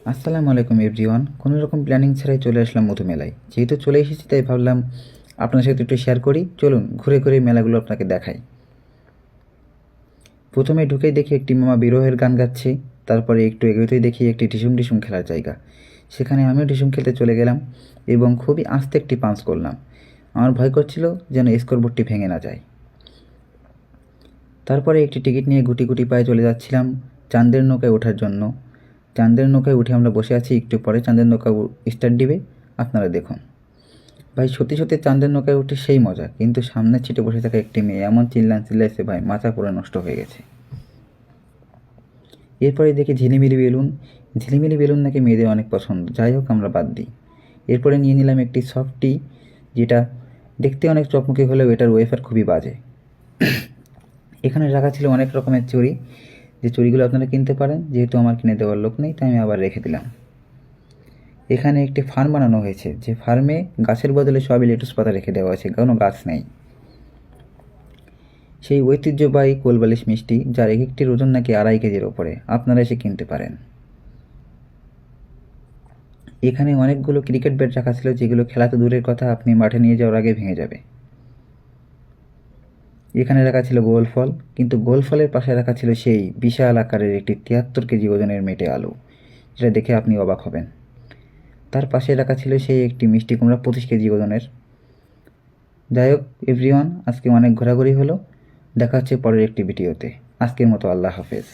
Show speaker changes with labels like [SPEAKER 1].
[SPEAKER 1] আসসালামু আলাইকুম এভরিওয়ান। কোনো রকম প্ল্যানিং ছাড়াই চলে আসলাম মধু মেলায়। যেহেতু চলে এসেছি তাই ভাবলাম আপনার সাথে একটু শেয়ার করি। চলুন ঘুরে ঘুরে মেলাগুলো আপনাকে দেখাই। প্রথমে ঢুকেই দেখি একটি মামা বিরহের গান গাচ্ছে। তারপরে একটু এগোতেই দেখি একটি ঢিসুম ঢিসুম খেলার জায়গা। সেখানে আমিও ঢিসুম খেলতে চলে গেলাম এবং খুবই আস্তে একটি পাঞ্চ করলাম। আমার ভয় করছিল যেন স্কোরবোর্ডটি ভেঙে না যায়। তারপরে একটি টিকিট নিয়ে গুটি গুটি পায়ে চলে যাচ্ছিলাম চাঁদের নৌকায় ওঠার জন্য। চাঁদের নৌকায় উঠে আমরা বসে আছি, একটু পরে চাঁদের নৌকা স্টার্ট দিবে। আপনারা দেখুন ভাই, সত্যি সত্যি চাঁদের নৌকায় উঠে সেই মজা, কিন্তু সামনের সিটে বসে থাকা একটি মেয়ে এমন চিল্লাইছে ভাই, মাথা পুরো নষ্ট হয়ে গেছে। এরপরে দেখি ঝিলিমিলি বেলুন। ঝিলিমিলি বেলুন নাকি মেয়েদের অনেক পছন্দ, যাই হোক আমরা বাদ দিই। এরপরে নিয়ে নিলাম একটি সফট টি, যেটা দেখতে অনেক চকমকে হলেও এটার ওয়েফার খুবই বাজে। এখানে রাখা ছিল অনেক রকমের চুড়ি, যে চুড়িগুলো আপনারা কিনতে পারেন। যেহেতু আমার কিনে দেওয়ার লোক নেই তাই আমি আবার রেখে দিলাম। এখানে একটি ফার্ম বানানো হয়েছে, যে ফার্মে গাছের বদলে সবই লেটুস পাতা রেখে দেওয়া আছে, কোনো গাছ নেই। সেই ঐতিহ্যবাহী কোলবালিশ মিষ্টি, যার এক একটির ওজন নাকি 2.5 কেজির ওপরে, আপনারা এসে কিনতে পারেন। এখানে অনেকগুলো ক্রিকেট ব্যাট রাখা ছিল, যেগুলো খেলা তো দূরের কথা, আপনি মাঠে নিয়ে যাওয়ার আগে ভেঙে যাবে। এখানে রাখা ছিল গোল ফল, কিন্তু গোল ফলের পাশে রাখা ছিল সেই বিশাল আকারের একটি 73 কেজি ওজনের মেটে আলু, যেটা দেখে আপনি অবাক হবেন। তার পাশে রাখা ছিল সেই একটি মিষ্টি কুমড়া 25 কেজি ওজনের। যাই হোক এভরিওয়ান, আজকে অনেক ঘোরাঘুরি হলো। দেখা হচ্ছে পরের একটি ভিডিওতে। আজকের মতো আল্লাহ হাফেজ।